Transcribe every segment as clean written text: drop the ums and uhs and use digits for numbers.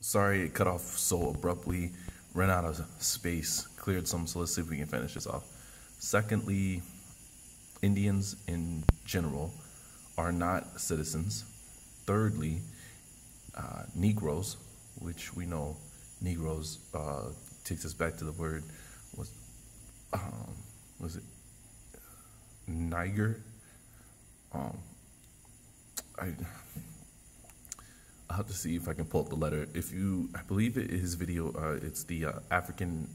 Sorry it cut off so abruptly. Ran out of space. Cleared some, so let's see if we can finish this off. Secondly, Indians in general are not citizens. Thirdly, Negroes, which we know Negroes takes us back to the word was it Niger? I'll have to see if I can pull up the letter. I believe it is video. It's the African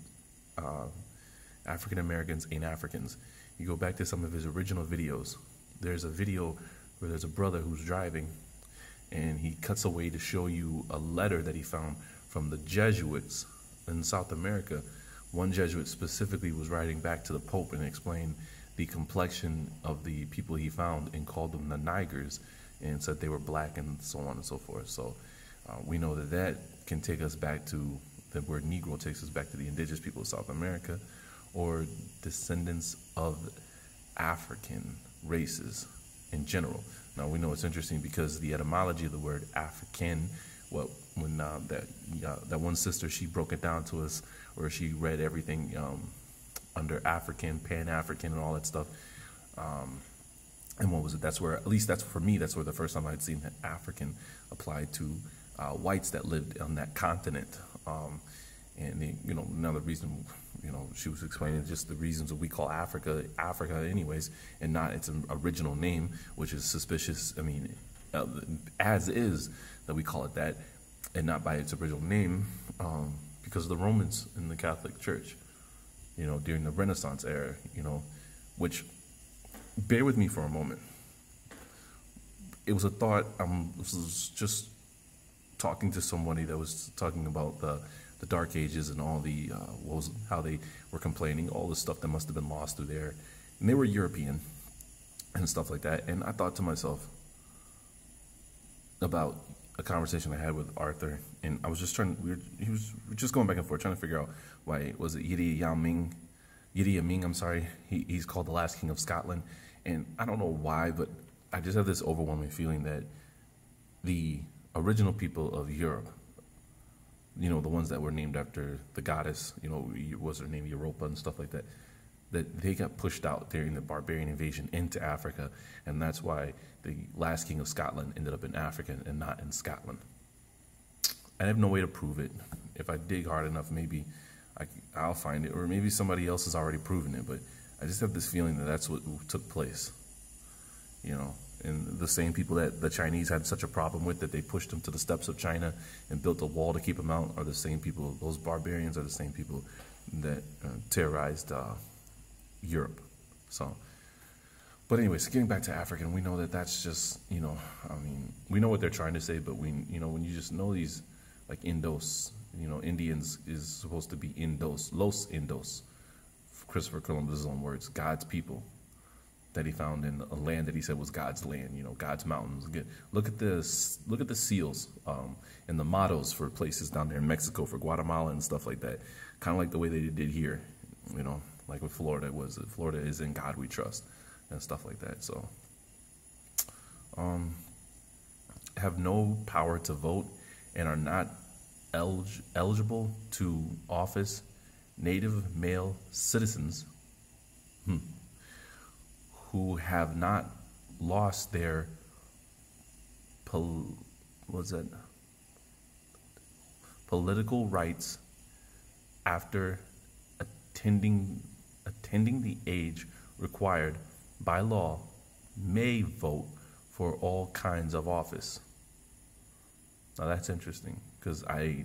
Americans ain't Africans. You go back to some of his original videos. There's a video where there's a brother who's driving, and he cuts away to show you a letter that he found from the Jesuits in South America. One Jesuit specifically was writing back to the Pope and explained the complexion of the people he found and called them the Nigers and said they were black and so on and so forth. So we know that that can take us back to the word Negro takes us back to the indigenous people of South America or descendants of African races in general. Now we know it's interesting because the etymology of the word African, when that one sister, she broke it down to us, or she read everything under African, Pan-African, and all that stuff. And what was it? That's where, at least that's for me, that's where the first time I'd seen that African applied to whites that lived on that continent. And another reason, she was explaining just the reasons that we call Africa anyways, and not its original name, which is suspicious. I mean, as is that we call it that, and not by its original name, because of the Romans in the Catholic Church, during the Renaissance era, which, bear with me for a moment. It was a thought. I was just talking to somebody that was talking about the Dark Ages and all the how they were complaining, all the stuff that must have been lost through there, and they were European and stuff like that. And I thought to myself about a conversation I had with Arthur, and I was just we're just going back and forth trying to figure out why was it Idi Amin, I'm sorry, he's called the last king of Scotland, and I don't know why, but I just have this overwhelming feeling that the original people of Europe, the ones that were named after the goddess, was her name Europa and stuff like that, that they got pushed out during the barbarian invasion into Africa, and that's why the last king of Scotland ended up in Africa and not in Scotland. I have no way to prove it. If I dig hard enough, maybe I'll find it, or maybe somebody else has already proven it, but I just have this feeling that that's what took place, and the same people that the Chinese had such a problem with, that they pushed them to the steppes of China and built a wall to keep them out, are the same people, those barbarians are the same people that terrorized Europe. So, but anyways, getting back to African, we know that that's just, I mean, we know what they're trying to say, but when you just know these, like Indos, Indians is supposed to be Indos, Los Indos, Christopher Columbus' own words, God's people that he found in a land that he said was God's land, God's mountains. Look at the seals and the mottos for places down there in Mexico, for Guatemala and stuff like that, kind of like the way they did here, like with Florida Florida is in God we trust and stuff like that. So have no power to vote and are not eligible to office, native male citizens who have not lost their political rights after attending the age required by law may vote for all kinds of office. Now that's interesting, because I'm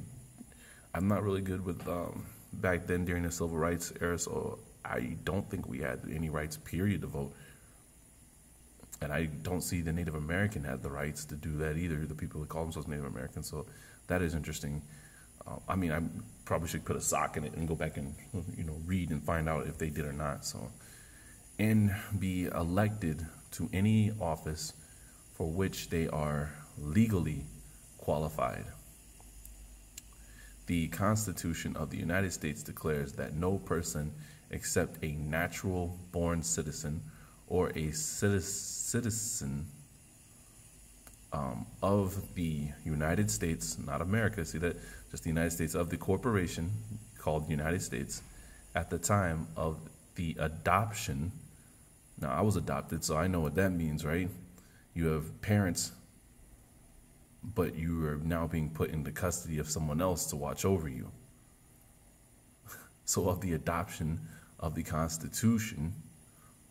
not really good with back then during the civil rights era, so I don't think we had any rights, period, to vote. And I don't see the Native American had the rights to do that either, the people that call themselves Native Americans. So that is interesting. I mean, I probably should put a sock in it and go back and read and find out if they did or not. So, and be elected to any office for which they are legally qualified. The Constitution of the United States declares that no person except a natural-born citizen or a citizen of the United States, not America, see that? Just the United States, of the corporation called United States at the time of the adoption. Now, I was adopted, so I know what that means, right? You have parents, but you are now being put into custody of someone else to watch over you. So of the adoption of the Constitution,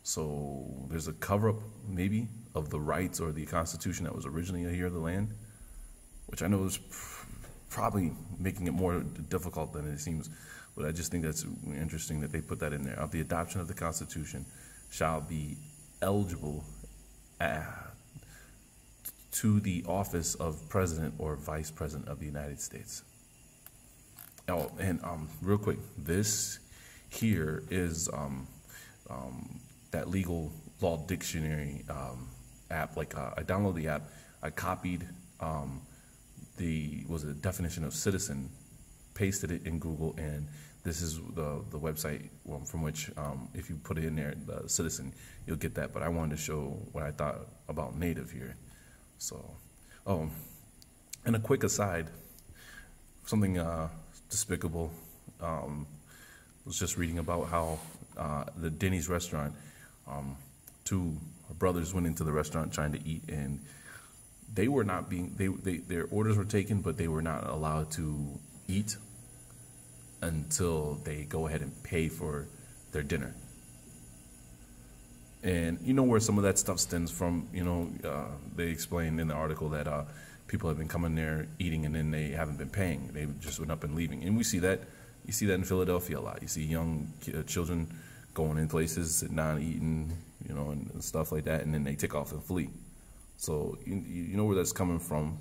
so there's a cover-up, maybe, of the rights or the Constitution that was originally here of the land, which I know is probably making it more difficult than it seems, but I just think that's interesting that they put that in there. Of the adoption of the Constitution shall be eligible to the office of President or Vice President of the United States. Oh, and real quick, this here is that legal law dictionary app. Like I downloaded the app, I copied the definition of citizen, pasted it in Google, and this is the website from which if you put it in there, the citizen, you'll get that. But I wanted to show what I thought about native here. So, oh, and a quick aside, something despicable. Was just reading about how the Denny's restaurant, two brothers went into the restaurant trying to eat, and they were not being, their orders were taken, but they were not allowed to eat until they go ahead and pay for their dinner. And you know where some of that stuff stems from, they explained in the article that people have been coming there eating and then they haven't been paying. They just went up and leaving. And we see that. You see that in Philadelphia a lot. You see young children going in places, sitting down, eating, and stuff like that, and then they take off and flee. So you know where that's coming from.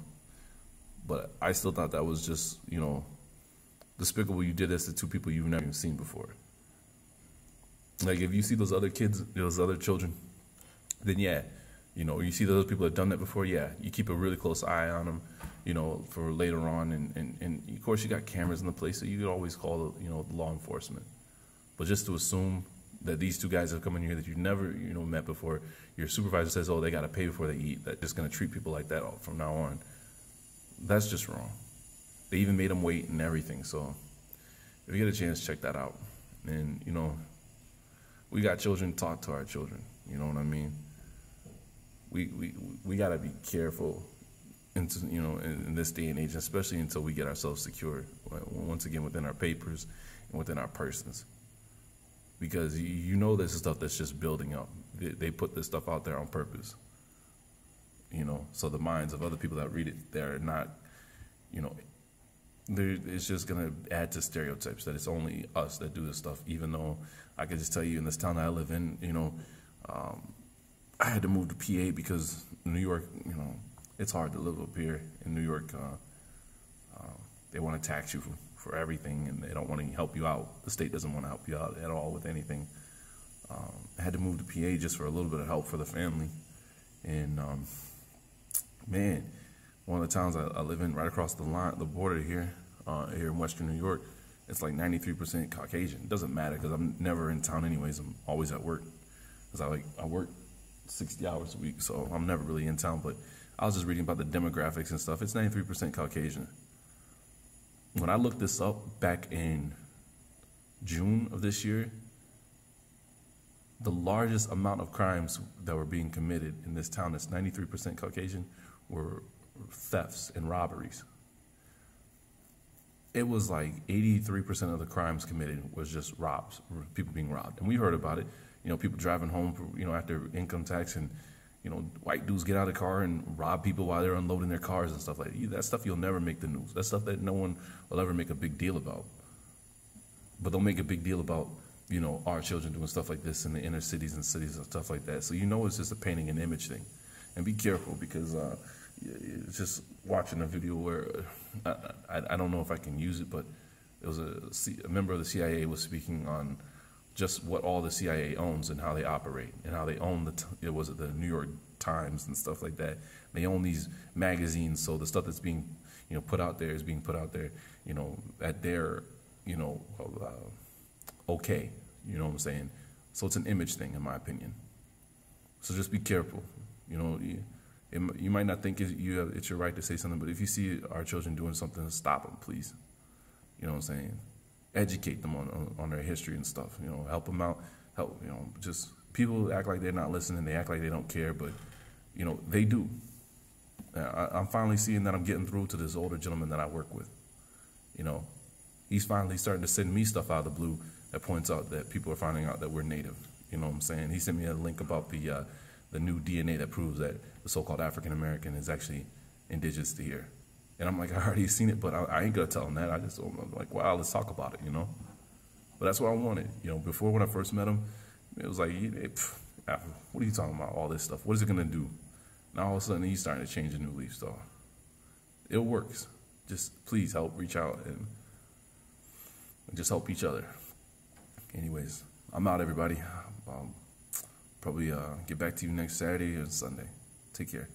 But I still thought that was just, despicable. You did this to two people you've never even seen before. Like, if you see those other kids, those other children, then yeah, you see those people that have done that before, yeah, you keep a really close eye on them, for later on. And of course, you got cameras in the place, so you could always call, law enforcement. But just to assume that these two guys have come in here that you've never, met before, your supervisor says, oh, they got to pay before they eat, that just going to treat people like that from now on, that's just wrong. They even made them wait and everything. So if you get a chance, check that out. And, we got children, talk to our children. You know what I mean? We got to be careful in this day and age, especially until we get ourselves secured, once again, within our papers and within our persons. Because this is stuff that's just building up. They put this stuff out there on purpose. So the minds of other people that read it, they're not, it's just going to add to stereotypes that it's only us that do this stuff, even though I can just tell you in this town that I live in, I had to move to PA because New York, it's hard to live up here in New York. They want to tax you for everything, and they don't want to help you out. The state doesn't want to help you out at all with anything. I had to move to PA just for a little bit of help for the family. And, man, one of the towns I live in, right across the border here in Western New York, it's like 93% Caucasian. It doesn't matter because I'm never in town anyways. I'm always at work because I work 60 hours a week, so I'm never really in town. But I was just reading about the demographics and stuff. It's 93% Caucasian. When I looked this up back in June of this year, the largest amount of crimes that were being committed in this town that's 93% Caucasian were thefts and robberies. It was like 83% of the crimes committed was just people being robbed. And we heard about it, people driving home, after income tax, and, white dudes get out of the car and rob people while they're unloading their cars and stuff like that. That stuff you'll never make the news. That's stuff that no one will ever make a big deal about. But they'll make a big deal about, our children doing stuff like this in the inner cities and cities and stuff like that. So it's just a painting an image thing. And be careful because it's just watching a video where I don't know if I can use it, but it was a member of the CIA was speaking on just what all the CIA owns and how they operate and how they own the New York Times and stuff like that. They own these magazines, so the stuff that's being put out there is being put out there at their okay, you know what I'm saying? So it's an image thing in my opinion. So just be careful. You might not think it's your right to say something, but if you see our children doing something, stop them, please. You know what I'm saying? Educate them on their history and stuff. You know, help them out. Help, you know, just people act like they're not listening. They act like they don't care, but, you know, they do. I'm finally seeing that I'm getting through to this older gentleman that I work with. You know, he's finally starting to send me stuff out of the blue that points out that people are finding out that we're native. You know what I'm saying? He sent me a link about the new DNA that proves that the so-called African American is actually indigenous to here. And I'm like, I already seen it, but I ain't gonna tell him that. I'm like, wow, let's talk about it, you know? But that's what I wanted. You know, before when I first met him, it was like, what are you talking about, all this stuff? What is it gonna do? Now all of a sudden he's starting to change a new leaf, so it works. Just please help, reach out, and just help each other. Anyways, I'm out, everybody. Probably get back to you next Saturday or Sunday. Take care.